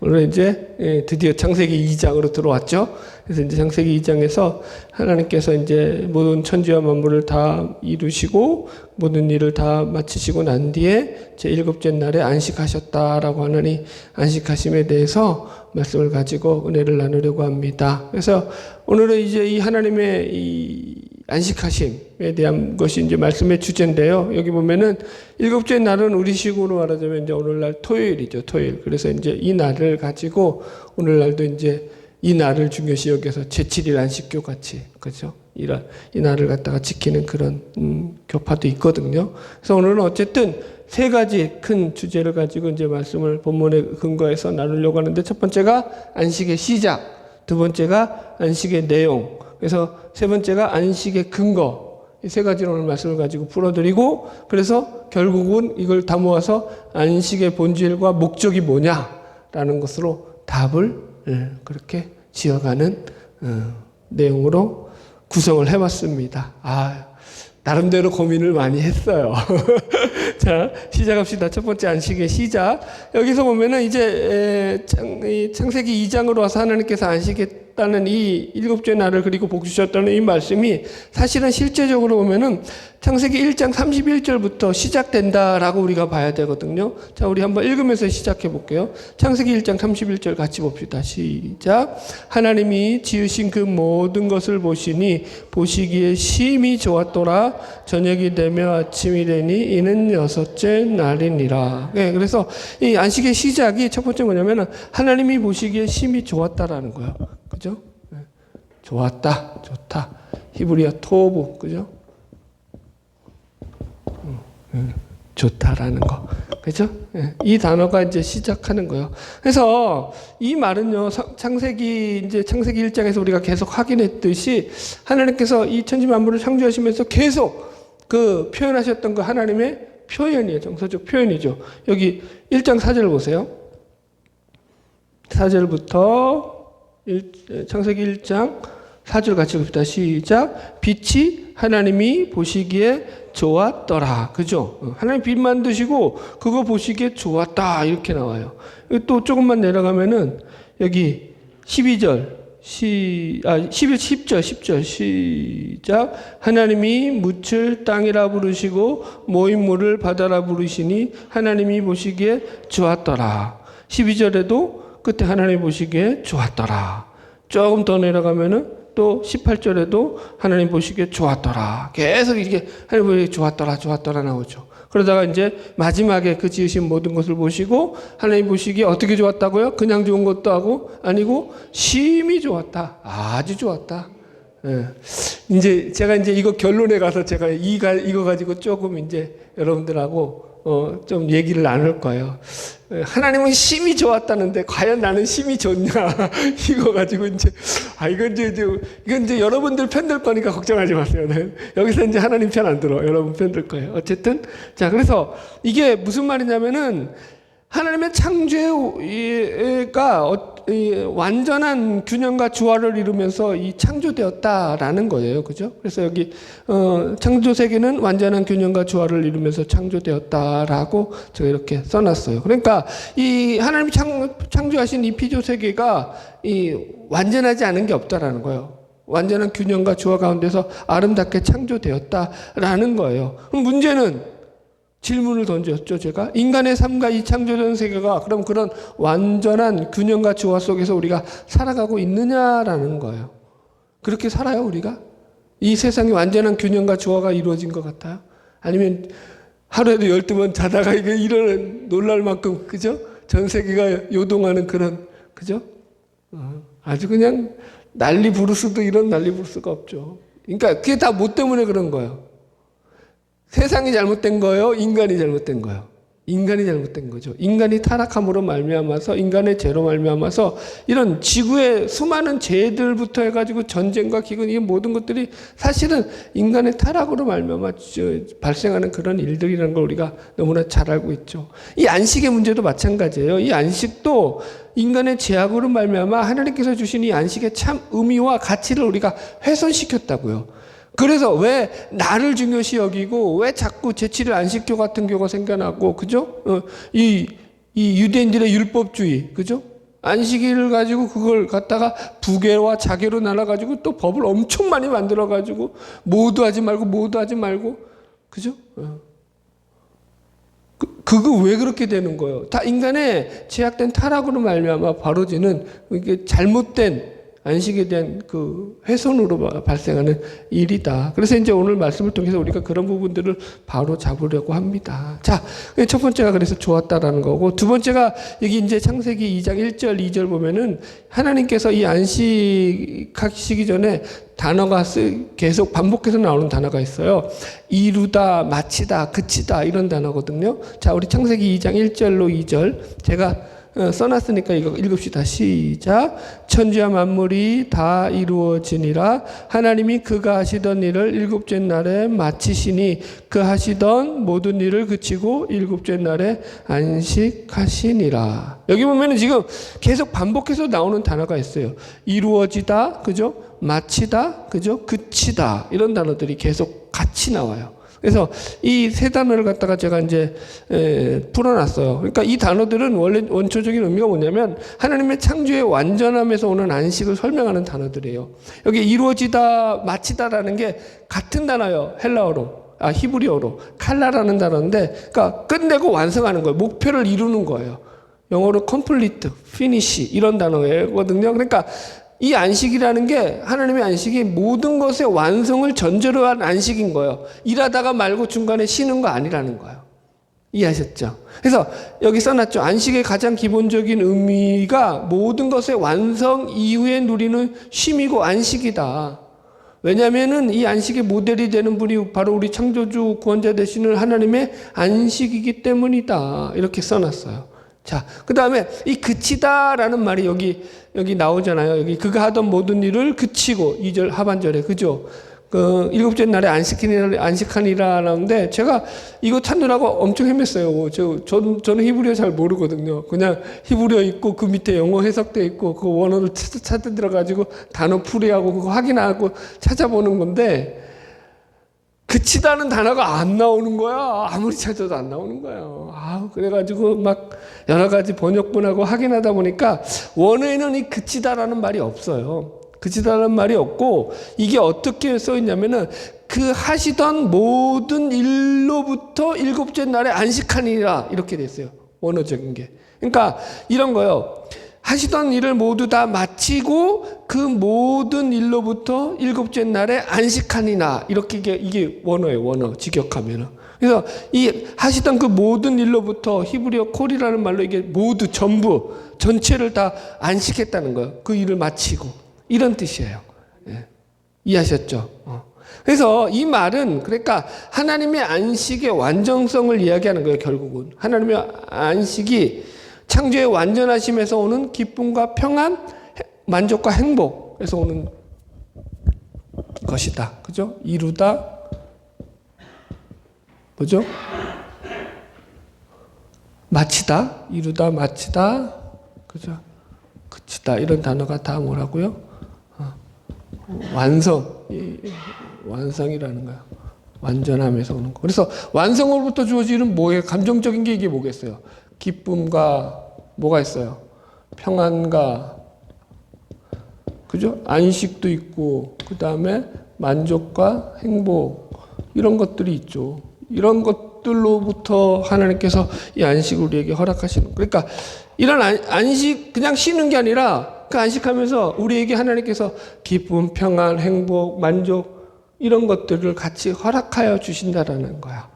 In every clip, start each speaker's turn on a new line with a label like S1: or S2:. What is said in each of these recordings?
S1: 오늘 이제 드디어 창세기 2장으로 들어왔죠. 그래서 이제 창세기 2장에서 하나님께서 이제 모든 천지와 만물을 다 이루시고 모든 일을 다 마치시고 난 뒤에 제 일곱째 날에 안식하셨다라고 하느니 안식하심에 대해서 말씀을 가지고 은혜를 나누려고 합니다. 그래서 오늘은 이제 이 하나님의 이 안식하심에 대한 것이 이제 말씀의 주제인데요. 여기 보면은 일곱째 날은 우리식으로 말하자면 이제 오늘날 토요일이죠. 토요일. 그래서 이제 이 날을 가지고 오늘날도 이제 이 날을 중요시 여겨서 제7일 안식교 같이, 그죠? 이 날을 갖다가 지키는 그런 교파도 있거든요. 그래서 오늘은 어쨌든 세 가지 큰 주제를 가지고 이제 말씀을 본문에 근거해서 나누려고 하는데, 첫 번째가 안식의 시작, 두 번째가 안식의 내용, 그래서 세 번째가 안식의 근거, 이 세 가지로 오늘 말씀을 가지고 풀어드리고, 그래서 결국은 이걸 다 모아서 안식의 본질과 목적이 뭐냐라는 것으로 답을 그렇게 지어가는 내용으로 구성을 해봤습니다. 나름대로 고민을 많이 했어요. 자, 시작합시다. 첫 번째 안식의 시작. 여기서 보면은 이제 창세기 2장으로 와서 하나님께서 안식했다는 이 일곱째 날을 그리고 복 주셨다는 이 말씀이 사실은 실제적으로 보면은 창세기 1장 31절부터 시작된다라고 우리가 봐야 되거든요. 자, 우리 한번 읽으면서 시작해 볼게요. 창세기 1장 31절 같이 봅시다. 시작. 하나님이 지으신 그 모든 것을 보시니 보시기에 심히 좋았더라. 저녁이 되며 아침이 되니 이는 여섯째 날이니라. 네, 그래서 이 안식의 시작이 첫 번째 뭐냐면은 하나님이 보시기에 심히 좋았다라는 거예요. 그죠? 네. 좋았다, 좋다. 히브리어 토브, 그죠? 좋다라는 거. 그죠? 예, 이 단어가 이제 시작하는 거예요. 그래서 이 말은요, 창세기 1장에서 우리가 계속 확인했듯이 하나님께서 이 천지 만물을 창조하시면서 계속 그 표현하셨던 그 하나님의 표현이에요. 정서적 표현이죠. 여기 1장 4절 보세요. 4절부터 창세기 1장 4절 같이 봅시다. 시작. 빛이 하나님이 보시기에 좋았더라. 그죠? 하나님 빛 만드시고 그거 보시기에 좋았다. 이렇게 나와요. 또 조금만 내려가면은 여기 12절, 10절 시작. 하나님이 묻을 땅이라 부르시고 모인 물을 바다라 부르시니 하나님이 보시기에 좋았더라. 12절에도 끝에 하나님이 보시기에 좋았더라. 조금 더 내려가면은 또 18절에도 하나님 보시기에 좋았더라. 계속 이게 하나님 보시기에 좋았더라 나오죠. 그러다가 이제 마지막에 그 지으신 모든 것을 보시고 하나님 보시기에 어떻게 좋았다고요? 그냥 좋은 것도 아니고 심히 좋았다. 아주 좋았다. 예. 이제 제가 이제 이거 결론에 가서 제가 이거 가지고 조금 이제 여러분들하고 좀 얘기를 나눌 거예요. 하나님은 심히 좋았다는데 과연 나는 심히 좋냐? 이거 가지고 이제 이건 이제 여러분들 편들 거니까 걱정하지 마세요. 네. 여기서 이제 하나님 편 안 들어. 여러분 편 들 거예요. 어쨌든 자, 그래서 이게 무슨 말이냐면은 하나님의 창조가 완전한 균형과 조화를 이루면서 이 창조되었다라는 거예요. 그죠? 그래서 여기 창조 세계는 완전한 균형과 조화를 이루면서 창조되었다라고 제가 이렇게 써놨어요. 그러니까 이 하나님이 창조하신 이 피조 세계가 완전하지 않은 게 없다라는 거예요. 완전한 균형과 조화 가운데서 아름답게 창조되었다라는 거예요. 그럼 문제는 질문을 던졌죠, 제가. 인간의 삶과 이 창조된 세계가 그럼 그런 완전한 균형과 조화 속에서 우리가 살아가고 있느냐라는 거예요. 그렇게 살아요, 우리가? 이 세상이 완전한 균형과 조화가 이루어진 것 같아요? 아니면 하루에도 12번 자다가 이게 놀랄 만큼, 그죠? 전 세계가 요동하는 그런, 그죠? 아주 그냥 난리 부르스도 이런 난리 부르스가 없죠. 그러니까 그게 다 뭐 때문에 그런 거예요? 세상이 잘못된 거예요? 인간이 잘못된 거예요? 인간이 잘못된 거죠. 인간이 타락함으로 말미암아서, 인간의 죄로 말미암아서 이런 지구의 수많은 죄들부터 해가지고 전쟁과 기근, 이 모든 것들이 사실은 인간의 타락으로 말미암아 발생하는 그런 일들이라는 걸 우리가 너무나 잘 알고 있죠. 이 안식의 문제도 마찬가지예요. 이 안식도 인간의 죄악으로 말미암아 하나님께서 주신 이 안식의 참 의미와 가치를 우리가 훼손시켰다고요. 그래서 왜 나를 중요시 여기고 왜 자꾸 제7일 안식교 같은 교가 생겨나고, 그죠? 이 유대인들의 율법주의, 그죠? 안식일을 가지고 그걸 갖다가 부계와 자계로 나눠가지고 또 법을 엄청 많이 만들어가지고 모두 하지 말고 그죠? 그거 왜 그렇게 되는 거예요? 다 인간의 제약된 타락으로 말미암아 벌어지는 이게 잘못된 안식에 대한 그 훼손으로 발생하는 일이다. 그래서 이제 오늘 말씀을 통해서 우리가 그런 부분들을 바로 잡으려고 합니다. 자, 첫 번째가 그래서 좋았다라는 거고, 두 번째가 여기 이제 창세기 2장 1절, 2절 보면은 하나님께서 이 안식하시기 전에 단어가 계속 반복해서 나오는 단어가 있어요. 이루다, 마치다, 그치다 이런 단어거든요. 자, 우리 창세기 2장 1절로 2절 제가 써놨으니까 이거 읽읍시다. 시작. 천지와 만물이 다 이루어지니라. 하나님이 그가 하시던 일을 일곱째 날에 마치시니 그 하시던 모든 일을 그치고 일곱째 날에 안식하시니라. 여기 보면은 지금 계속 반복해서 나오는 단어가 있어요. 이루어지다, 그죠? 마치다, 그죠? 그치다 이런 단어들이 계속 같이 나와요. 그래서 이 세 단어를 갖다가 제가 이제 풀어놨어요. 그러니까 이 단어들은 원래 원초적인 의미가 뭐냐면 하나님의 창조의 완전함에서 오는 안식을 설명하는 단어들이에요. 여기 이루어지다, 마치다라는 게 같은 단어예요. 헬라어로, 히브리어로 칼라라는 단어인데, 그러니까 끝내고 완성하는 거예요. 목표를 이루는 거예요. 영어로 complete, finish 이런 단어거든요. 그러니까 이 안식이라는 게 하나님의 안식이 모든 것의 완성을 전제로 한 안식인 거예요. 일하다가 말고 중간에 쉬는 거 아니라는 거예요. 이해하셨죠? 그래서 여기 써놨죠. 안식의 가장 기본적인 의미가 모든 것의 완성 이후에 누리는 쉼이고 안식이다. 왜냐하면은 이 안식의 모델이 되는 분이 바로 우리 창조주 구원자 되시는 하나님의 안식이기 때문이다. 이렇게 써놨어요. 자, 그 다음에 이 그치다라는 말이 여기 나오잖아요. 여기 그가 하던 모든 일을 그치고 2절 하반절에 그죠? 그 일곱째 날에 안식하니라는데 제가 이거 찾느라고 엄청 헤맸어요. 저는 히브리어 잘 모르거든요. 그냥 히브리어 있고 그 밑에 영어 해석돼 있고 그 원어를 찾아 들어가지고 단어 풀이하고 그거 확인하고 찾아보는 건데 그치다는 단어가 안 나오는 거야. 아무리 찾아도 안 나오는 거예요. 그래가지고 막 여러 가지 번역본하고 확인하다 보니까 원어에는 이 그치다라는 말이 없어요. 그치다라는 말이 없고 이게 어떻게 써 있냐면은 그 하시던 모든 일로부터 일곱째 날에 안식하니라 이렇게 돼 있어요. 원어적인 게. 그러니까 이런 거요. 하시던 일을 모두 다 마치고 그 모든 일로부터 일곱째 날에 안식하니라 이렇게 이게 원어예요. 원어 직역하면은. 그래서 이 하시던 그 모든 일로부터 히브리어 콜이라는 말로 이게 모두 전부 전체를 다 안식했다는 거예요. 그 일을 마치고 이런 뜻이에요. 예. 이해하셨죠? 그래서 이 말은 그러니까 하나님의 안식의 완전성을 이야기하는 거예요. 결국은 하나님의 안식이 창조의 완전하심에서 오는 기쁨과 평안, 만족과 행복에서 오는 것이다. 그죠? 이루다, 뭐죠? 마치다, 이루다, 마치다, 그죠? 그치다 이런 단어가 다 뭐라고요? 완성이라는 거야. 완전함에서 오는 거. 그래서 완성으로부터 주어지는 뭐예요? 감정적인 게 이게 뭐겠어요? 기쁨과 뭐가 있어요? 평안과 그죠? 안식도 있고 그 다음에 만족과 행복 이런 것들이 있죠. 이런 것들로부터 하나님께서 이 안식을 우리에게 허락하시는. 그러니까 이런 안식 그냥 쉬는 게 아니라 그 안식하면서 우리에게 하나님께서 기쁨, 평안, 행복, 만족 이런 것들을 같이 허락하여 주신다라는 거야.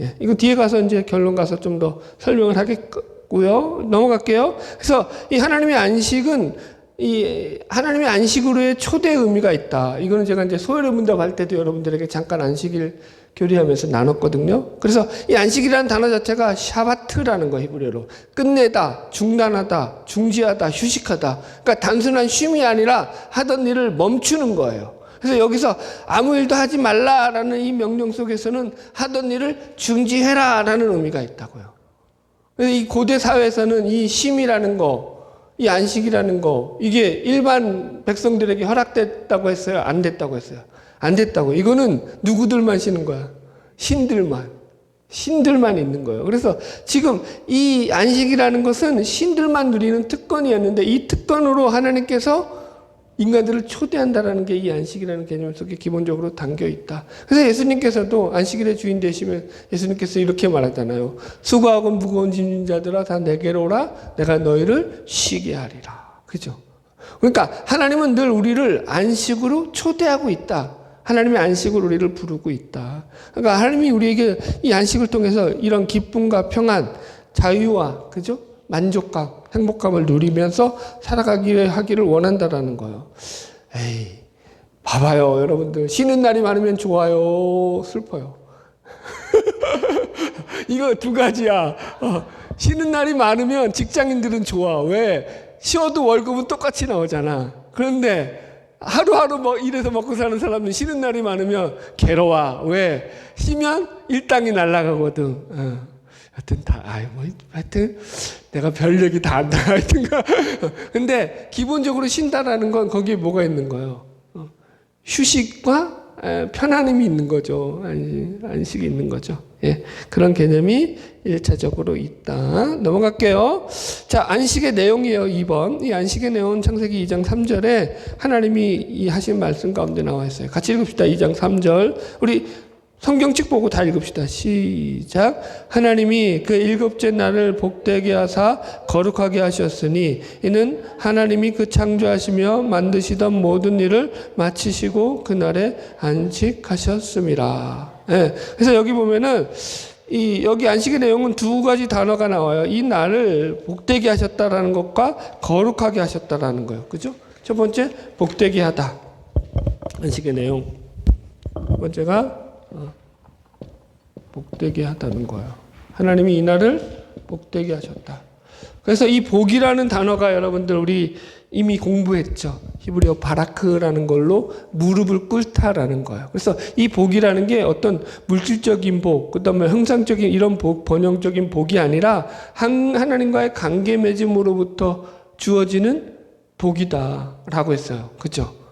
S1: 예, 이거 뒤에 가서 이제 결론 가서 좀 더 설명을 하겠고요. 넘어갈게요. 그래서 이 하나님의 안식은 이 하나님의 안식으로의 초대 의미가 있다. 이거는 제가 이제 소요의 문답할 때도 여러분들에게 잠깐 안식일 교리하면서 나눴거든요. 그래서 이 안식이라는 단어 자체가 샤바트라는 거 히브리어로 끝내다, 중단하다, 중지하다, 휴식하다. 그러니까 단순한 쉼이 아니라 하던 일을 멈추는 거예요. 그래서 여기서 아무 일도 하지 말라라는 이 명령 속에서는 하던 일을 중지해라라는 의미가 있다고요. 그래서 이 고대 사회에서는 이 쉼이라는 거, 이 안식이라는 거, 이게 일반 백성들에게 허락됐다고 했어요? 안 됐다고 했어요? 안 됐다고. 이거는 누구들만 쉬는 거야? 신들만. 신들만 있는 거예요. 그래서 지금 이 안식이라는 것은 신들만 누리는 특권이었는데 이 특권으로 하나님께서 인간들을 초대한다라는 게 이 안식이라는 개념 속에 기본적으로 담겨 있다. 그래서 예수님께서도 안식일의 주인 되시면 예수님께서 이렇게 말하잖아요. 수고하고 무거운 짐진 자들아 다 내게로 오라. 내가 너희를 쉬게 하리라. 그죠? 그러니까 하나님은 늘 우리를 안식으로 초대하고 있다. 하나님의 안식으로 우리를 부르고 있다. 그러니까 하나님이 우리에게 이 안식을 통해서 이런 기쁨과 평안, 자유와 그죠? 만족감, 행복감을 누리면서 살아가기를 하기를 원한다라는 거예요. 에이, 봐봐요, 여러분들. 쉬는 날이 많으면 좋아요, 슬퍼요. 이거 두 가지야. 쉬는 날이 많으면 직장인들은 좋아. 왜? 쉬어도 월급은 똑같이 나오잖아. 그런데 하루하루 뭐 일해서 먹고 사는 사람은 쉬는 날이 많으면 괴로워. 왜? 쉬면 일당이 날아가거든. 하여튼 내가 별 얘기 다 한다. 하여튼가. 근데 기본적으로 쉰다라는 건 거기에 뭐가 있는 거예요? 휴식과 편안함이 있는 거죠. 안식이 있는 거죠. 예, 그런 개념이 1차적으로 있다. 넘어갈게요. 자, 안식의 내용이에요. 2번. 이 안식의 내용은 창세기 2장 3절에 하나님이 이 하신 말씀 가운데 나와 있어요. 같이 읽읍시다. 2장 3절. 우리 성경책 보고 다 읽읍시다. 시작. 하나님이 그 일곱째 날을 복되게 하사 거룩하게 하셨으니 이는 하나님이 그 창조하시며 만드시던 모든 일을 마치시고 그날에 안식하셨습니다. 예. 그래서 여기 보면은 여기 안식의 내용은 두 가지 단어가 나와요. 이 날을 복되게 하셨다라는 것과 거룩하게 하셨다라는 거예요. 그죠? 첫 번째 복되게 하다. 안식의 내용. 첫 번째가 복되게 하다는 거예요. 하나님이 이 날을 복되게 하셨다. 그래서 이 복이라는 단어가 여러분들 우리 이미 공부했죠. 히브리어 바라크라는 걸로 무릎을 꿇다라는 거예요. 그래서 이 복이라는 게 어떤 물질적인 복, 그다음에 형상적인 이런 복, 번영적인 복이 아니라 하나님과의 관계 맺음으로부터 주어지는 복이다라고 했어요. 그죠?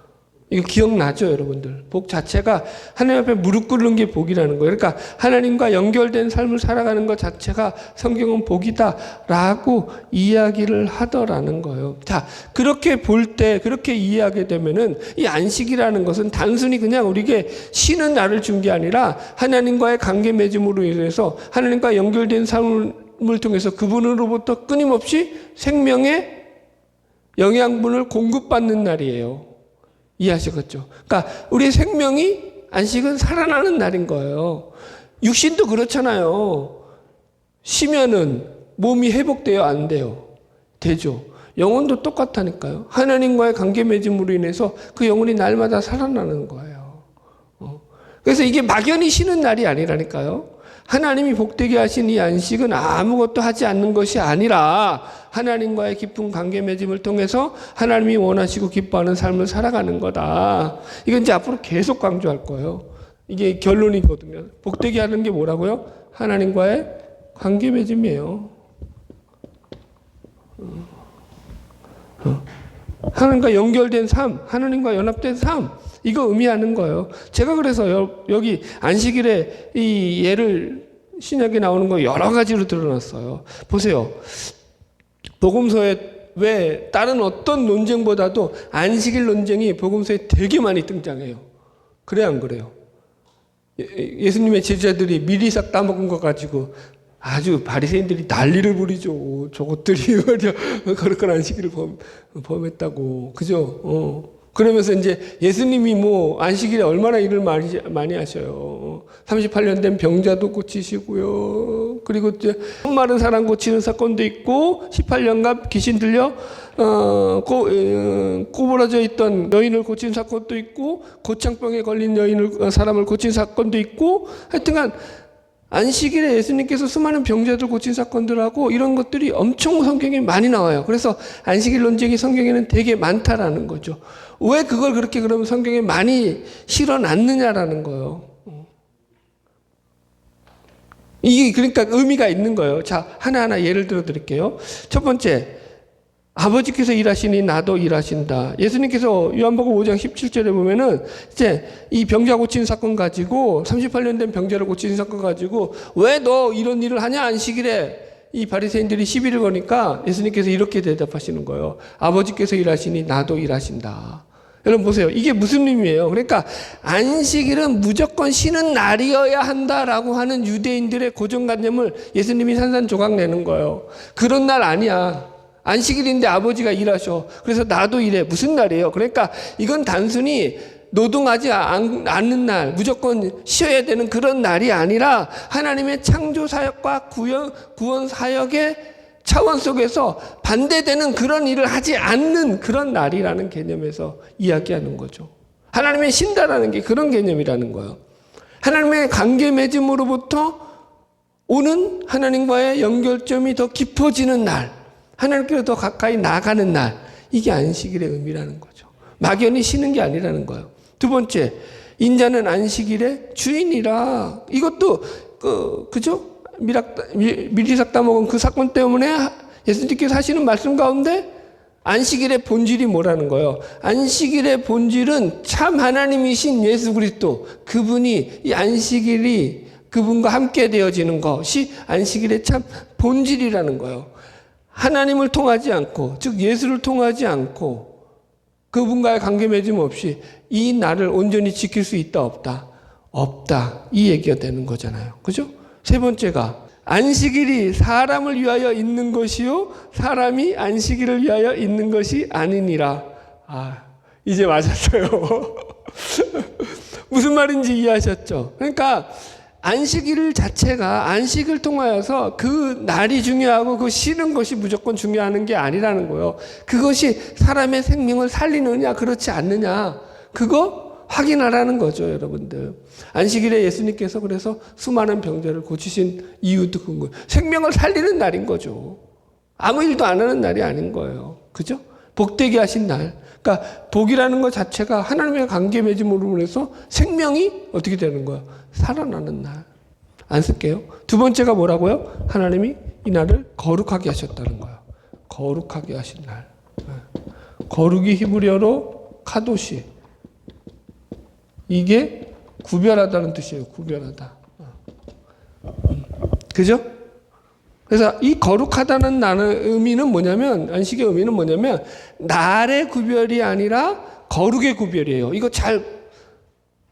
S1: 이거 기억나죠, 여러분들? 복 자체가 하나님 앞에 무릎 꿇는 게 복이라는 거예요. 그러니까 하나님과 연결된 삶을 살아가는 것 자체가 성경은 복이다라고 이야기를 하더라는 거예요. 자, 그렇게 볼 때, 그렇게 이해하게 되면은 이 안식이라는 것은 단순히 그냥 우리에게 쉬는 날을 준 게 아니라 하나님과의 관계 맺음으로 인해서 하나님과 연결된 삶을 통해서 그분으로부터 끊임없이 생명의 영양분을 공급받는 날이에요. 이해하시겠죠? 그러니까 우리의 생명이 안식은 살아나는 날인 거예요. 육신도 그렇잖아요. 쉬면은 몸이 회복돼요? 안 돼요? 되죠. 영혼도 똑같다니까요. 하나님과의 관계 맺음으로 인해서 그 영혼이 날마다 살아나는 거예요. 그래서 이게 막연히 쉬는 날이 아니라니까요. 하나님이 복되게 하신 이 안식은 아무것도 하지 않는 것이 아니라 하나님과의 깊은 관계 맺음을 통해서 하나님이 원하시고 기뻐하는 삶을 살아가는 거다. 이건 이제 앞으로 계속 강조할 거예요. 이게 결론이거든요. 복되게 하는 게 뭐라고요? 하나님과의 관계 맺음이에요. 하나님과 연결된 삶, 하나님과 연합된 삶, 이거 의미하는 거예요. 제가 그래서 여기 안식일에 이 예를 신약에 나오는 거 여러 가지로 드러났어요. 보세요. 복음서에 왜 다른 어떤 논쟁보다도 안식일 논쟁이 복음서에 되게 많이 등장해요. 그래 안 그래요? 예수님의 제자들이 미리 싹 따먹은 거 가지고 아주 바리새인들이 난리를 부리죠. 저것들이 말이야 거룩한 안식일을 범했다고, 그죠? 그러면서 이제 예수님이 뭐 안식일에 얼마나 일을 많이 하셔요. 38년 된 병자도 고치시고요. 그리고 이제 손 마른 사람 고치는 사건도 있고 18년간 귀신 들려 꼬부라져 있던 여인을 고친 사건도 있고 고창병에 걸린 사람을 고친 사건도 있고 하여튼간 안식일에 예수님께서 수많은 병자들 고친 사건들하고 이런 것들이 엄청 성경에 많이 나와요. 그래서 안식일 논쟁이 성경에는 되게 많다라는 거죠. 왜 그걸 그렇게 그러면 성경에 많이 실어놨느냐라는 거예요. 이게 그러니까 의미가 있는 거예요. 자, 하나하나 예를 들어 드릴게요. 첫 번째, 아버지께서 일하시니 나도 일하신다. 예수님께서 요한복음 5장 17절에 보면은 이제 이 병자 고친 사건 가지고 38년 된 병자를 고친 사건 가지고 왜 너 이런 일을 하냐 안식일에 이 바리새인들이 시비를 거니까 예수님께서 이렇게 대답하시는 거예요. 아버지께서 일하시니 나도 일하신다. 여러분 보세요. 이게 무슨 의미예요? 그러니까 안식일은 무조건 쉬는 날이어야 한다라고 하는 유대인들의 고정관념을 예수님이 산산조각 내는 거예요. 그런 날 아니야. 안식일인데 아버지가 일하셔. 그래서 나도 일해. 무슨 날이에요? 그러니까 이건 단순히 노동하지 않는 날, 무조건 쉬어야 되는 그런 날이 아니라 하나님의 창조 사역과 구원 사역의 차원 속에서 반대되는 그런 일을 하지 않는 그런 날이라는 개념에서 이야기하는 거죠. 하나님의 쉰다라는 게 그런 개념이라는 거예요. 하나님의 관계 맺음으로부터 오는 하나님과의 연결점이 더 깊어지는 날, 하나님께로 더 가까이 나가는 날, 이게 안식일의 의미라는 거죠. 막연히 쉬는 게 아니라는 거예요. 두 번째, 인자는 안식일의 주인이라. 이것도 그죠? 미리삭 따먹은 그 사건 때문에 예수님께서 하시는 말씀 가운데 안식일의 본질이 뭐라는 거예요? 안식일의 본질은 참 하나님이신 예수 그리스도, 그분이 이 안식일이 그분과 함께 되어지는 것이 안식일의 참 본질이라는 거예요. 하나님을 통하지 않고, 즉 예수를 통하지 않고 그분과의 관계 맺음 없이 이 날을 온전히 지킬 수 있다 없다? 없다. 이 얘기가 되는 거잖아요. 그죠? 세 번째가 안식일이 사람을 위하여 있는 것이요 사람이 안식일을 위하여 있는 것이 아니니라. 아, 이제 맞았어요. 무슨 말인지 이해하셨죠? 그러니까 안식일 자체가 안식을 통하여서 그 날이 중요하고 그 쉬는 것이 무조건 중요한 게 아니라는 거예요. 그것이 사람의 생명을 살리느냐 그렇지 않느냐 그거 확인하라는 거죠, 여러분들. 안식일에 예수님께서 그래서 수많은 병자를 고치신 이유도 그건 거예요. 생명을 살리는 날인 거죠. 아무 일도 안 하는 날이 아닌 거예요. 그죠? 복되게 하신 날. 그러니까 복이라는 것 자체가 하나님의 관계 맺음으로 인해서 생명이 어떻게 되는 거예요? 살아나는 날. 안 쓸게요. 두 번째가 뭐라고요? 하나님이 이 날을 거룩하게 하셨다는 거예요. 거룩하게 하신 날. 거룩이 히브리어로 카도시. 이게 구별하다는 뜻이에요. 구별하다. 그죠? 그래서 이 거룩하다는 나는 의미는 뭐냐면, 안식의 의미는 뭐냐면 날의 구별이 아니라 거룩의 구별이에요. 이거 잘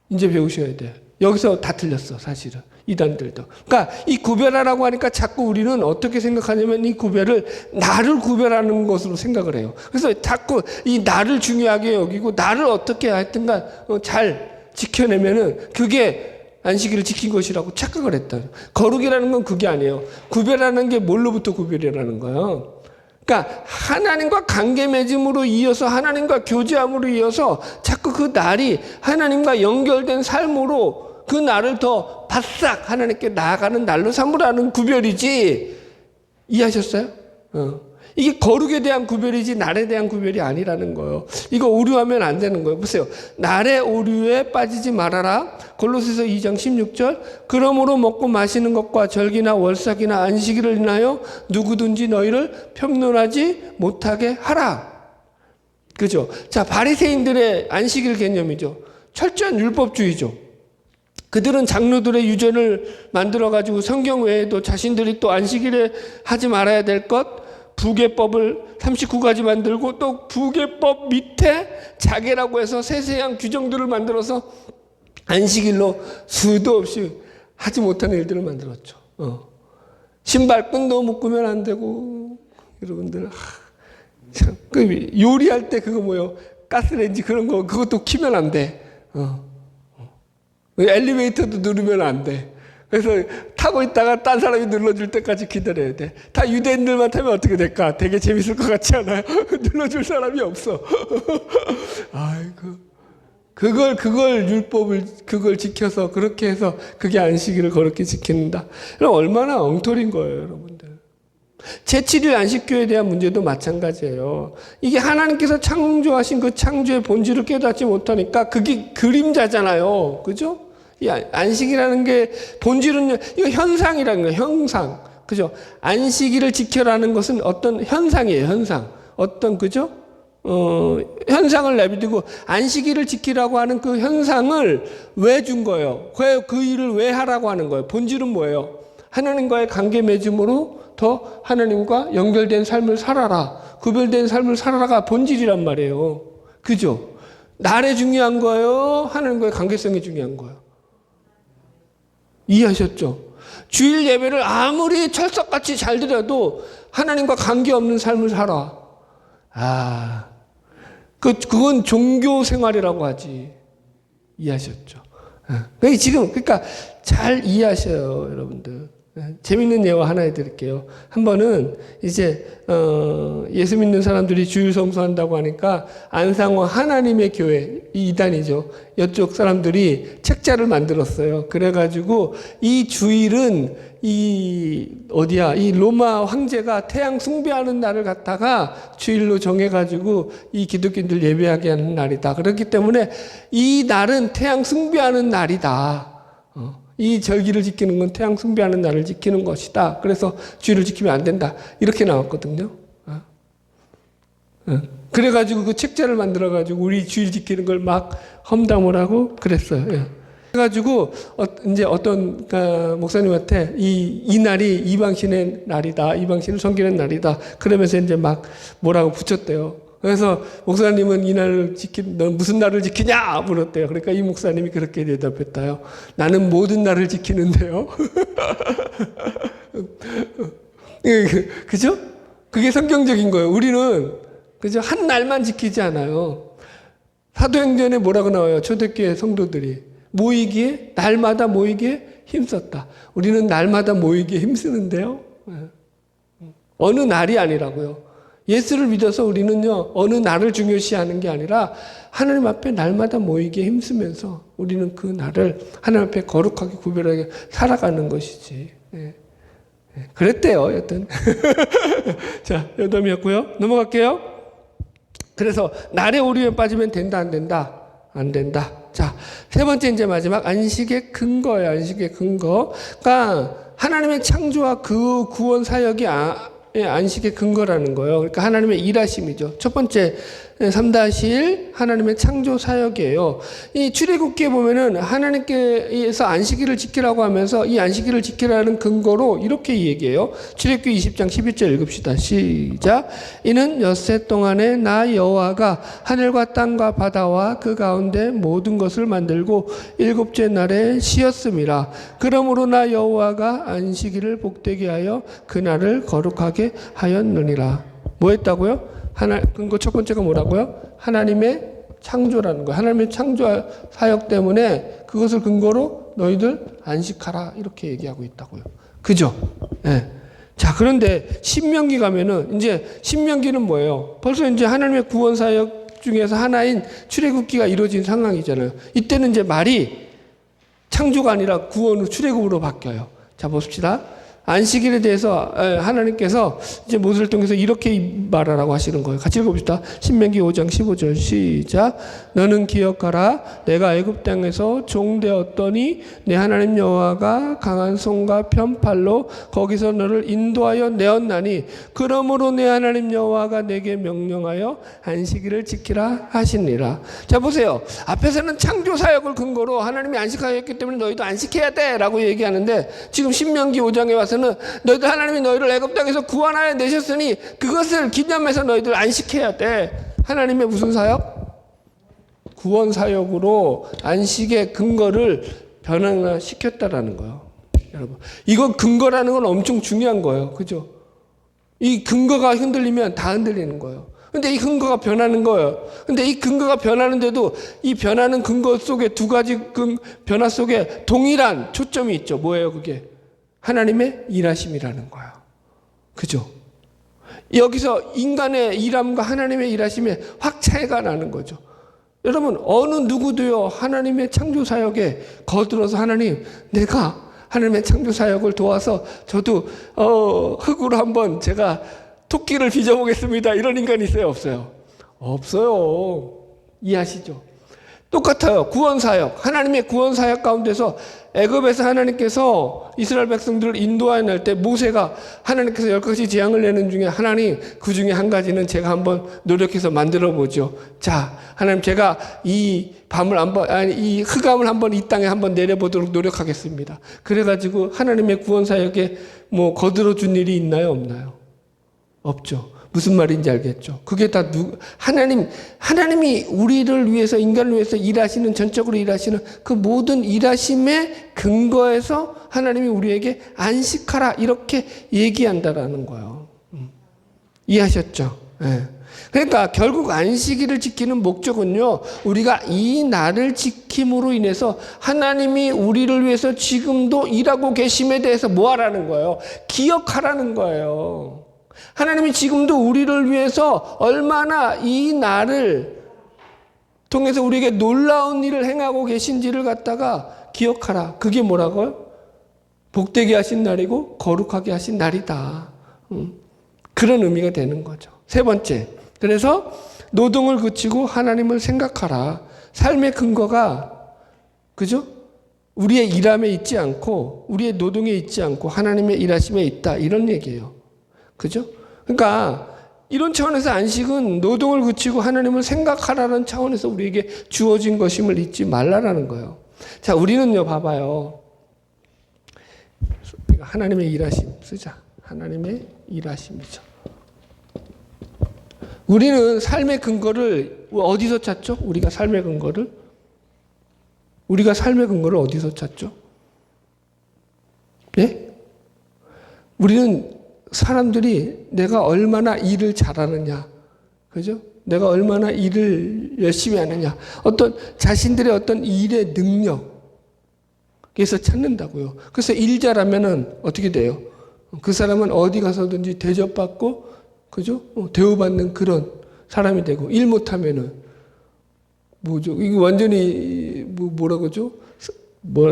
S1: 이제 배우셔야 돼요. 여기서 다 틀렸어, 사실은. 이단들도. 그러니까 이 구별하라고 하니까 자꾸 우리는 어떻게 생각하냐면 이 구별을 나를 구별하는 것으로 생각을 해요. 그래서 자꾸 이 나를 중요하게 여기고 나를 어떻게 하여튼간 잘 지켜내면은 그게 안식일을 지킨 것이라고 착각을 했다. 거룩이라는 건 그게 아니에요. 구별하는 게 뭘로부터 구별이라는 거예요. 그러니까 하나님과 관계 맺음으로 이어서 하나님과 교제함으로 이어서 자꾸 그 날이 하나님과 연결된 삶으로 그 날을 더 바싹 하나님께 나아가는 날로 삼으라는 구별이지. 이해하셨어요? 이게 거룩에 대한 구별이지 날에 대한 구별이 아니라는 거예요. 이거 오류하면 안 되는 거예요. 보세요. 날의 오류에 빠지지 말아라. 골로새서 2장 16절. 그러므로 먹고 마시는 것과 절기나 월삭이나 안식일을 인하여 누구든지 너희를 편론하지 못하게 하라. 그죠? 자, 바리새인들의 안식일 개념이죠. 철저한 율법주의죠. 그들은 장로들의 유전을 만들어가지고 성경 외에도 자신들이 또 안식일에 하지 말아야 될 것, 부계법을 39가지 만들고 또 부계법 밑에 자계라고 해서 세세한 규정들을 만들어서 안식일로 수도 없이 하지 못하는 일들을 만들었죠. 신발끈도 묶으면 안 되고, 여러분들, 참, 요리할 때 그거 뭐요? 가스레인지 그런 거, 그것도 키면 안 돼. 엘리베이터도 누르면 안 돼. 그래서 타고 있다가 딴 사람이 눌러줄 때까지 기다려야 돼. 다 유대인들만 타면 어떻게 될까? 되게 재밌을 것 같지 않아요? 눌러줄 사람이 없어. 아이고. 그걸 율법을, 그걸 지켜서 그렇게 해서 그게 안식일을 그렇게 지킨다. 그럼 얼마나 엉터리인 거예요, 여러분들. 제7일 안식교에 대한 문제도 마찬가지예요. 이게 하나님께서 창조하신 그 창조의 본질을 깨닫지 못하니까 그게 그림자잖아요. 그죠? 이 안식이라는 게 본질은 이거 현상이라는 거예요. 현상. 그죠? 안식일을 지켜라는 것은 어떤 현상이에요. 현상. 어떤 그죠? 현상을 내비두고 안식일을 지키라고 하는 그 현상을 왜 준 거예요? 그 일을 왜 하라고 하는 거예요? 본질은 뭐예요? 하나님과의 관계 맺음으로 더 하나님과 연결된 삶을 살아라. 구별된 삶을 살아라가 본질이란 말이에요. 그죠? 날에 중요한 거예요? 하나님과의 관계성이 중요한 거예요? 이해하셨죠? 주일 예배를 아무리 철석같이 잘 드려도 하나님과 관계없는 삶을 살아. 그건 종교 생활이라고 하지. 이해하셨죠? 그러니까 잘 이해하셔요, 여러분들. 재밌는 예화 하나 해드릴게요. 한 번은 이제 예수 믿는 사람들이 주일 성수한다고 하니까 안상호 하나님의 교회, 이 이단이죠. 이쪽 사람들이 책자를 만들었어요. 그래가지고 이 주일은 이 로마 황제가 태양 숭배하는 날을 갖다가 주일로 정해가지고 이 기독교인들 예배하게 하는 날이다. 그렇기 때문에 이 날은 태양 숭배하는 날이다. 이 절기를 지키는 건 태양 숭배하는 날을 지키는 것이다. 그래서 주일을 지키면 안 된다. 이렇게 나왔거든요. 그래가지고 그 책자를 만들어가지고 우리 주일 지키는 걸 막 험담을 하고 그랬어요. 그래가지고 이제 어떤 목사님한테 이 날이 이방신의 날이다. 이방신을 섬기는 날이다. 그러면서 이제 막 뭐라고 붙였대요. 그래서 목사님은 이 날을 넌 무슨 날을 지키냐? 물었대요. 그러니까 이 목사님이 그렇게 대답했다요. 나는 모든 날을 지키는데요. 그죠? 그게 성경적인 거예요. 우리는 그죠? 한 날만 지키지 않아요. 사도행전에 뭐라고 나와요? 초대교회 성도들이 모이기에 날마다 모이기에 힘썼다. 우리는 날마다 모이기에 힘쓰는데요. 어느 날이 아니라고요. 예수를 믿어서 우리는요, 어느 날을 중요시하는 게 아니라 하나님 앞에 날마다 모이기에 힘쓰면서 우리는 그 날을 하나님 앞에 거룩하게 구별하게 살아가는 것이지. 그랬대요, 여튼. 자, 여담이었고요. 넘어갈게요. 그래서 날의 오류에 빠지면 된다, 안 된다? 안 된다. 자, 세 번째 이제 마지막 안식의 근거예요. 안식의 근거가 하나님의 창조와 그 구원 사역이 안식의 근거라는 거예요. 그러니까 하나님의 일하심이죠. 첫 번째 3-1 하나님의 창조 사역이에요. 이 출애굽기에 보면은 하나님께서 안식일을 지키라고 하면서 이 안식일을 지키라는 근거로 이렇게 얘기해요. 출애굽기 20장 11절 읽읍시다. 시작. 이는 엿새 동안에 나 여호와가 하늘과 땅과 바다와 그 가운데 모든 것을 만들고 일곱째 날에 쉬었음이라. 그러므로 나 여호와가 안식일을 복되게 하여 그날을 거룩하게 하였느니라. 뭐 했다고요? 근거 첫 번째가 뭐라고요? 하나님의 창조라는 거예요. 하나님의 창조 사역 때문에 그것을 근거로 너희들 안식하라 이렇게 얘기하고 있다고요. 그죠? 네. 자, 그런데 신명기 가면은 이제 신명기는 뭐예요? 벌써 이제 하나님의 구원 사역 중에서 하나인 출애굽기가 이루어진 상황이잖아요. 이때는 이제 말이 창조가 아니라 구원으로 출애굽으로 바뀌어요. 자, 봅시다. 안식일에 대해서 하나님께서 이제 모세를 통해서 이렇게 말하라고 하시는 거예요. 같이 읽어봅시다. 신명기 5장 15절 시작. 너는 기억하라. 내가 애굽 땅에서 종되었더니 내 하나님 여호와가 강한 손과 편팔로 거기서 너를 인도하여 내었나니 그러므로 내 하나님 여호와가 내게 명령하여 안식일을 지키라 하시니라. 자, 보세요. 앞에서는 창조 사역을 근거로 하나님이 안식하였기 때문에 너희도 안식해야 돼 라고 얘기하는데 지금 신명기 5장에 와서 너희들 하나님이 너희를 애굽 땅에서 구원하여 내셨으니 그것을 기념해서 너희들 안식해야 돼. 하나님의 무슨 사역? 구원 사역으로 안식의 근거를 변화시켰다라는 거예요. 여러분, 이거 근거라는 건 엄청 중요한 거예요. 그죠? 이 근거가 흔들리면 다 흔들리는 거예요. 근데 이 근거가 변하는 거예요. 근데 이 근거가 변하는데도 이 변하는 근거 속에 두 가지 변화 속에 동일한 초점이 있죠. 뭐예요, 그게? 하나님의 일하심이라는 거야. 그죠? 여기서 인간의 일함과 하나님의 일하심에 확 차이가 나는 거죠. 여러분, 어느 누구도요, 하나님의 창조 사역에 거들어서 하나님, 내가 하나님의 창조 사역을 도와서 저도 흙으로 한번 제가 토끼를 빚어보겠습니다. 이런 인간이 있어요, 없어요? 없어요. 이해하시죠? 똑같아요. 구원사역. 하나님의 구원사역 가운데서 애굽에서 하나님께서 이스라엘 백성들을 인도하여 때 모세가 하나님께서 10가지 재앙을 내는 중에 하나님 그 중에 한 가지는 제가 한번 노력해서 만들어 보죠. 자, 하나님 제가 이 이 흑암을 한번 이 땅에 한번 내려보도록 노력하겠습니다. 그래가지고 하나님의 구원사역에 뭐 거들어 준 일이 있나요? 없나요? 없죠. 무슨 말인지 알겠죠? 그게 다 하나님이 우리를 위해서, 인간을 위해서 일하시는, 전적으로 일하시는 그 모든 일하심의 근거에서 하나님이 우리에게 안식하라, 이렇게 얘기한다라는 거예요. 이해하셨죠? 네. 그러니까 결국 안식일을 지키는 목적은요, 우리가 이 날을 지킴으로 인해서 하나님이 우리를 위해서 지금도 일하고 계심에 대해서 뭐 하라는 거예요? 기억하라는 거예요. 하나님이 지금도 우리를 위해서 얼마나 이 날을 통해서 우리에게 놀라운 일을 행하고 계신지를 갖다가 기억하라. 그게 뭐라고요? 복되게 하신 날이고 거룩하게 하신 날이다. 그런 의미가 되는 거죠. 세 번째, 그래서 노동을 그치고 하나님을 생각하라. 삶의 근거가, 그죠? 우리의 일함에 있지 않고 우리의 노동에 있지 않고 하나님의 일하심에 있다, 이런 얘기예요. 그죠? 그러니까 이런 차원에서 안식은 노동을 그치고 하나님을 생각하라는 차원에서 우리에게 주어진 것임을 잊지 말라라는 거예요. 자, 우리는요, 봐봐요. 하나님의 일하심 쓰자. 하나님의 일하심이죠. 우리는 삶의 근거를 어디서 찾죠? 우리가 삶의 근거를 어디서 찾죠? 예? 우리는 사람들이 내가 얼마나 일을 잘하느냐, 그죠? 내가 얼마나 일을 열심히 하느냐, 어떤 자신들의 어떤 일의 능력에서 찾는다고요. 그래서 일 잘하면은 어떻게 돼요? 그 사람은 어디 가서든지 대접받고, 그죠? 대우받는 그런 사람이 되고, 일 못하면은 뭐죠? 이거 완전히 뭐라 그러죠?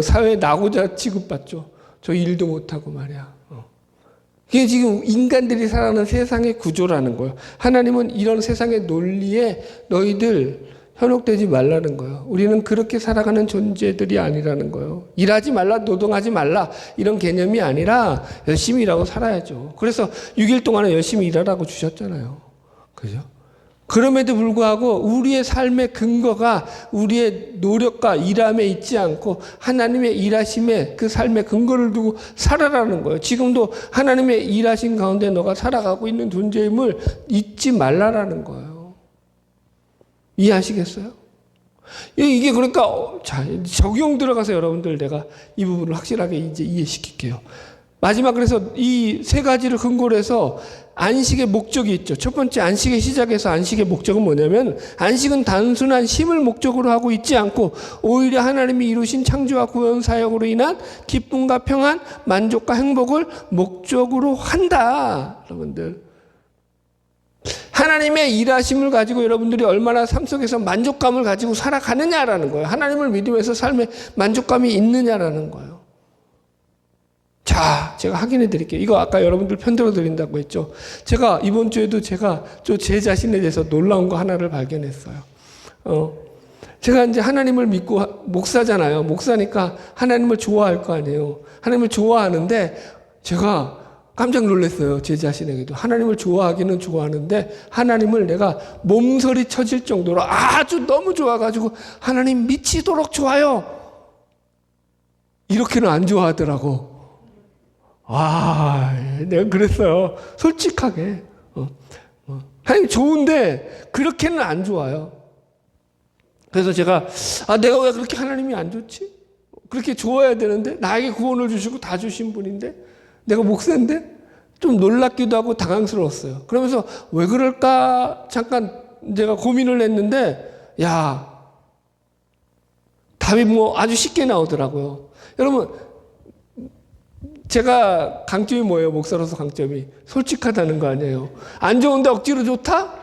S1: 사회 낙오자 취급받죠. 저 일도 못하고 말이야. 이게 지금 인간들이 살아가는 세상의 구조라는 거예요. 하나님은 이런 세상의 논리에 너희들 현혹되지 말라는 거예요. 우리는 그렇게 살아가는 존재들이 아니라는 거예요. 일하지 말라, 노동하지 말라, 이런 개념이 아니라 열심히 일하고 살아야죠. 그래서 6일 동안은 열심히 일하라고 주셨잖아요. 그죠? 그럼에도 불구하고 우리의 삶의 근거가 우리의 노력과 일함에 있지 않고 하나님의 일하심에 그 삶의 근거를 두고 살아라는 거예요. 지금도 하나님의 일하심 가운데 너가 살아가고 있는 존재임을 잊지 말라라는 거예요. 이해하시겠어요? 이게 그러니까 적용 들어가서 여러분들 내가 이 부분을 확실하게 이제 이해시킬게요. 마지막, 그래서 이 세 가지를 근거로 해서 안식의 목적이 있죠. 첫 번째, 안식의 시작에서 안식의 목적은 뭐냐면, 안식은 단순한 쉼을 목적으로 하고 있지 않고 오히려 하나님이 이루신 창조와 구원 사역으로 인한 기쁨과 평안, 만족과 행복을 목적으로 한다. 여러분들, 하나님의 일하심을 가지고 여러분들이 얼마나 삶 속에서 만족감을 가지고 살아가느냐라는 거예요. 하나님을 믿으면서 삶에 만족감이 있느냐라는 거예요. 자, 제가 확인해 드릴게요. 이거 아까 여러분들 편들어 드린다고 했죠. 제가 이번 주에도 제가 제 자신에 대해서 놀라운 거 하나를 발견했어요. 제가 이제 하나님을 믿고 목사잖아요. 목사니까 하나님을 좋아할 거 아니에요. 하나님을 좋아하는데 제가 깜짝 놀랐어요. 제 자신에게도. 하나님을 좋아하기는 좋아하는데 하나님을 내가 몸서리 쳐질 정도로 아주 너무 좋아가지고 하나님 미치도록 좋아요. 이렇게는 안 좋아하더라고. 내가 그랬어요. 솔직하게. 하나님 좋은데 그렇게는 안 좋아요. 그래서 제가 내가 왜 그렇게 하나님이 안 좋지? 그렇게 좋아야 되는데, 나에게 구원을 주시고 다 주신 분인데, 내가 목사인데 좀 놀랍기도 하고 당황스러웠어요. 그러면서 왜 그럴까 잠깐 제가 고민을 했는데, 답이 아주 쉽게 나오더라고요. 여러분, 제가 강점이 뭐예요? 목사로서 강점이 솔직하다는 거 아니에요. 안 좋은데 억지로 좋다?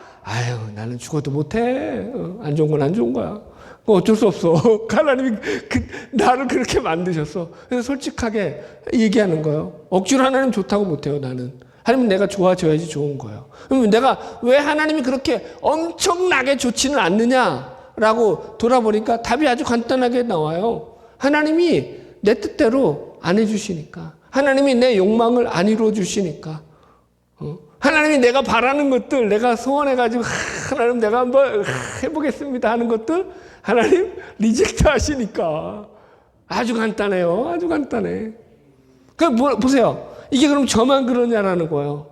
S1: 나는 죽어도 못해. 안 좋은 건 안 좋은 거야. 어쩔 수 없어. 하나님이 나를 그렇게 만드셨어. 그래서 솔직하게 얘기하는 거예요. 억지로 하나님 좋다고 못해요. 나는. 하나님 내가 좋아져야지 좋은 거예요. 그러면 내가 왜 하나님이 그렇게 엄청나게 좋지는 않느냐? 라고 돌아보니까 답이 아주 간단하게 나와요. 하나님이 내 뜻대로 안 해주시니까. 하나님이 내 욕망을 안 이루어 주시니까. 하나님이 내가 바라는 것들, 내가 소원해가지고 하나님 내가 한번 해보겠습니다 하는 것들 하나님 리젝트 하시니까. 아주 간단해요. 아주 간단해. 보세요. 이게 그럼 저만 그러냐라는 거예요.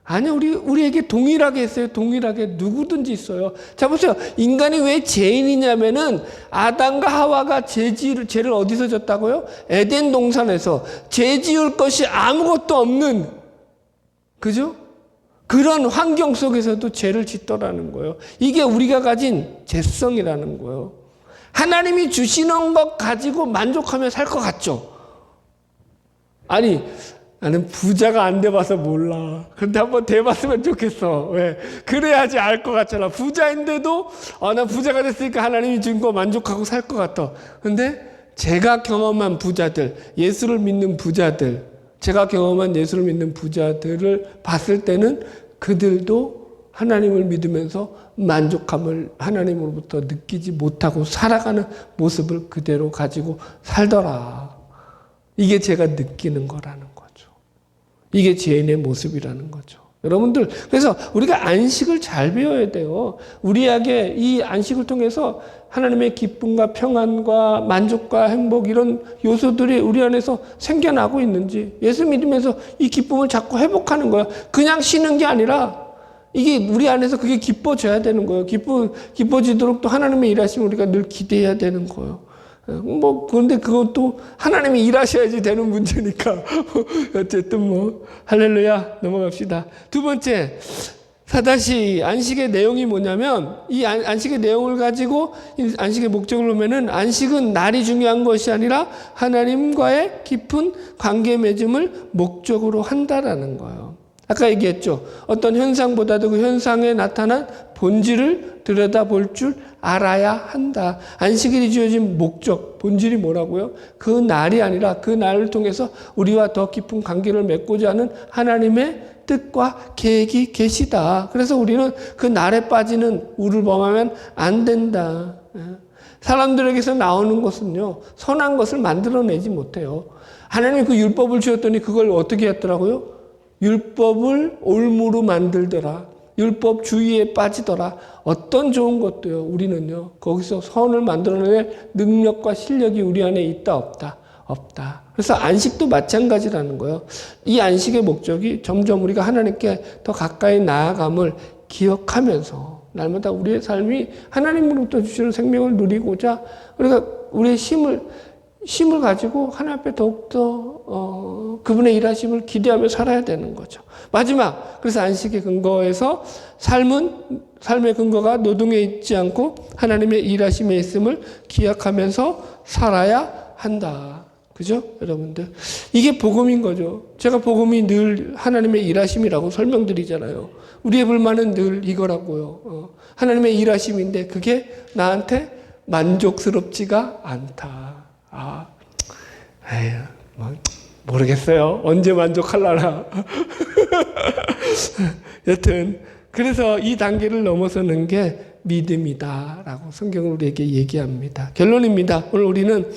S1: 아니요, 우리에게 동일하게 했어요. 동일하게 누구든지 있어요. 자, 보세요. 인간이 왜 죄인이냐면은 아담과 하와가 죄를 어디서 졌다고요? 에덴 동산에서. 죄 지을 것이 아무것도 없는, 그죠? 그런 환경 속에서도 죄를 짓더라는 거예요. 이게 우리가 가진 죄성이라는 거예요. 하나님이 주시는 것 가지고 만족하며 살 것 같죠? 아니, 나는 부자가 안 돼봐서 몰라. 근데 한번 돼봤으면 좋겠어. 왜? 그래야지 알 것 같잖아. 부자인데도 나 부자가 됐으니까 하나님이 준 거 만족하고 살 것 같아. 근데 제가 경험한 부자들, 예수를 믿는 부자들, 제가 경험한 예수를 믿는 부자들을 봤을 때는 그들도 하나님을 믿으면서 만족함을 하나님으로부터 느끼지 못하고 살아가는 모습을 그대로 가지고 살더라. 이게 제가 느끼는 거라는 거죠. 이게 죄인의 모습이라는 거죠. 여러분들, 그래서 우리가 안식을 잘 배워야 돼요. 우리에게 이 안식을 통해서 하나님의 기쁨과 평안과 만족과 행복 이런 요소들이 우리 안에서 생겨나고 있는지, 예수 믿으면서 이 기쁨을 자꾸 회복하는 거예요. 그냥 쉬는 게 아니라 이게 우리 안에서 그게 기뻐져야 되는 거예요. 기뻐지도록 또 하나님의 일하심을 우리가 늘 기대해야 되는 거예요. 그런데 그것도 하나님이 일하셔야지 되는 문제니까. 어쨌든 할렐루야, 넘어갑시다. 두 번째, 4-2 안식의 내용이 뭐냐면, 이 안식의 내용을 가지고 안식의 목적을 보면은, 안식은 날이 중요한 것이 아니라 하나님과의 깊은 관계 맺음을 목적으로 한다라는 거예요. 아까 얘기했죠. 어떤 현상보다도 그 현상에 나타난 본질을 들여다볼 줄 알아야 한다. 안식일이 주어진 목적, 본질이 뭐라고요? 그 날이 아니라 그 날을 통해서 우리와 더 깊은 관계를 맺고자 하는 하나님의 뜻과 계획이 계시다. 그래서 우리는 그 날에 빠지는 우를 범하면 안 된다. 사람들에게서 나오는 것은요, 선한 것을 만들어내지 못해요. 하나님이 그 율법을 주었더니 그걸 어떻게 했더라고요? 율법을 올무로 만들더라. 율법 주의에 빠지더라. 어떤 좋은 것도요, 우리는요, 거기서 선을 만들어낼 능력과 실력이 우리 안에 있다, 없다? 없다. 그래서 안식도 마찬가지라는 거예요. 이 안식의 목적이 점점 우리가 하나님께 더 가까이 나아감을 기억하면서 날마다 우리의 삶이 하나님으로부터 주시는 생명을 누리고자 우리가 우리의 힘을 가지고 하나님 앞에 더욱더 그분의 일하심을 기대하며 살아야 되는 거죠. 마지막, 그래서 안식의 근거에서 삶의 근거가 노동에 있지 않고 하나님의 일하심에 있음을 기억하면서 살아야 한다. 그죠? 여러분들. 이게 복음인 거죠. 제가 복음이 늘 하나님의 일하심이라고 설명드리잖아요. 우리의 불만은 늘 이거라고요. 하나님의 일하심인데 그게 나한테 만족스럽지가 않다. 모르겠어요. 언제 만족할라나. 여튼, 그래서 이 단계를 넘어서는 게 믿음이다라고 성경은 우리에게 얘기합니다. 결론입니다. 오늘 우리는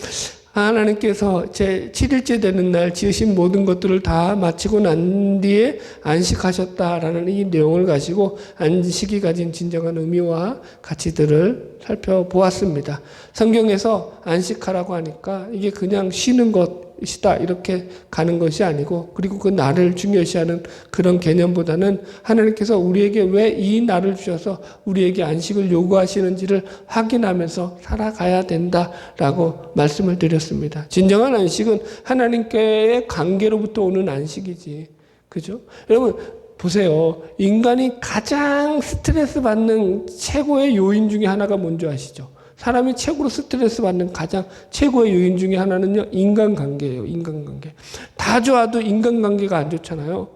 S1: 하나님께서 제 7일째 되는 날 지으신 모든 것들을 다 마치고 난 뒤에 안식하셨다라는 이 내용을 가지고 안식이 가진 진정한 의미와 가치들을 살펴보았습니다. 성경에서 안식하라고 하니까 이게 그냥 쉬는 것이다 이렇게 가는 것이 아니고, 그리고 그 날을 중요시하는 그런 개념보다는 하나님께서 우리에게 왜 이 날을 주셔서 우리에게 안식을 요구하시는지를 확인하면서 살아가야 된다라고 말씀을 드렸습니다. 진정한 안식은 하나님께의 관계로부터 오는 안식이지. 그죠? 여러분 보세요. 인간이 가장 스트레스 받는 최고의 요인 중에 하나가 뭔지 아시죠? 사람이 최고로 스트레스 받는 가장 최고의 요인 중에 하나는요, 인간관계예요. 인간관계. 다 좋아도 인간관계가 안 좋잖아요.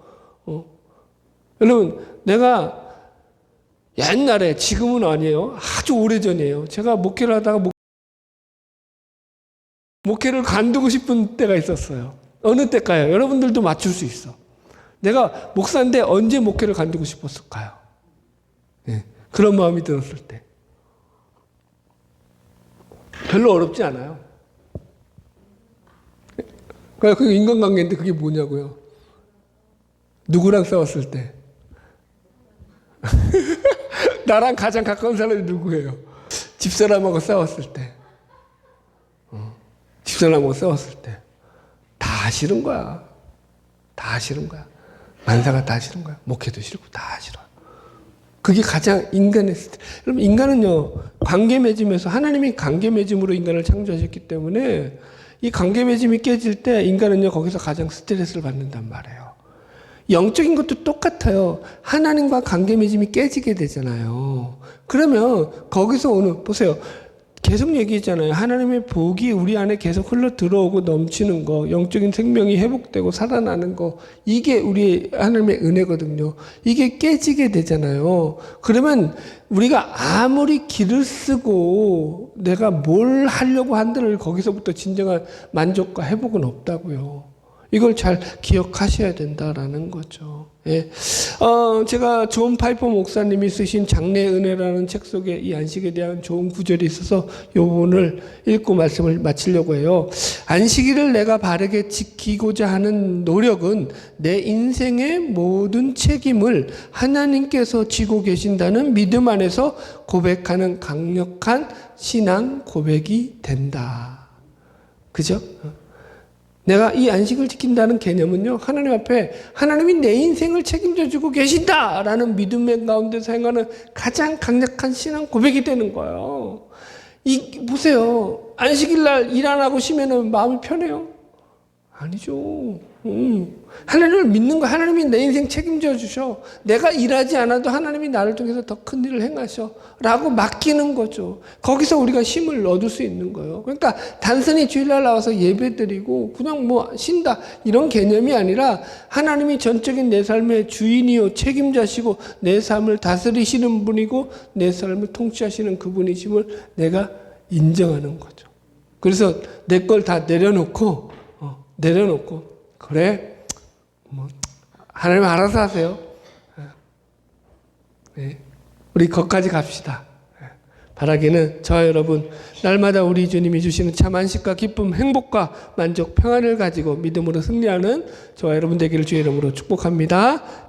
S1: 여러분, 내가 옛날에, 지금은 아니에요. 아주 오래전이에요. 제가 목회를 하다가 목회를 관두고 싶은 때가 있었어요. 어느 때일까요? 여러분들도 맞출 수 있어. 내가 목사인데 언제 목회를 관두고 싶었을까요? 네, 그런 마음이 들었을 때. 별로 어렵지 않아요. 그러니까 그게 인간관계인데 그게 뭐냐고요. 누구랑 싸웠을 때. 나랑 가장 가까운 사람이 누구예요? 집사람하고 싸웠을 때. 집사람하고 싸웠을 때. 다 싫은 거야. 다 싫은 거야. 만사가 다 싫은 거야. 목회도 싫고 다 싫어. 그게 가장 인간의 스트레스. 여러분, 인간은요, 관계 맺음에서 하나님이 관계 맺음으로 인간을 창조하셨기 때문에 이 관계 맺음이 깨질 때 인간은요, 거기서 가장 스트레스를 받는단 말이에요. 영적인 것도 똑같아요. 하나님과 관계 맺음이 깨지게 되잖아요. 그러면 거기서 오는, 보세요. 계속 얘기했잖아요. 하나님의 복이 우리 안에 계속 흘러 들어오고 넘치는 거, 영적인 생명이 회복되고 살아나는 거, 이게 우리 하나님의 은혜거든요. 이게 깨지게 되잖아요. 그러면 우리가 아무리 길을 쓰고 내가 뭘 하려고 한들 거기서부터 진정한 만족과 회복은 없다고요. 이걸 잘 기억하셔야 된다라는 거죠. 예. 제가 존 파이퍼 목사님이 쓰신 장래의 은혜라는 책 속에 이 안식에 대한 좋은 구절이 있어서 이 부분을 읽고 말씀을 마치려고 해요. 안식일을 내가 바르게 지키고자 하는 노력은 내 인생의 모든 책임을 하나님께서 지고 계신다는 믿음 안에서 고백하는 강력한 신앙 고백이 된다. 그죠? 내가 이 안식을 지킨다는 개념은요, 하나님 앞에 하나님이 내 인생을 책임져 주고 계신다라는 믿음의 가운데서 행하는 가장 강력한 신앙 고백이 되는 거예요. 보세요. 안식일 날 일 안 하고 쉬면은 마음이 편해요? 아니죠. 하나님을 믿는 거, 하나님이 내 인생 책임져 주셔. 내가 일하지 않아도 하나님이 나를 통해서 더 큰 일을 행하셔. 라고 맡기는 거죠. 거기서 우리가 힘을 얻을 수 있는 거예요. 그러니까 단순히 주일날 나와서 예배 드리고 그냥 뭐 쉰다. 이런 개념이 아니라 하나님이 전적인 내 삶의 주인이요, 책임자시고 내 삶을 다스리시는 분이고 내 삶을 통치하시는 그분이심을 내가 인정하는 거죠. 그래서 내 걸 다 내려놓고 그래 뭐 하나님 알아서 하세요. 네. 우리 거기까지 갑시다. 바라기는 저와 여러분 날마다 우리 주님이 주시는 참 안식과 기쁨, 행복과 만족, 평안을 가지고 믿음으로 승리하는 저와 여러분 되기를 주의 이름으로 축복합니다.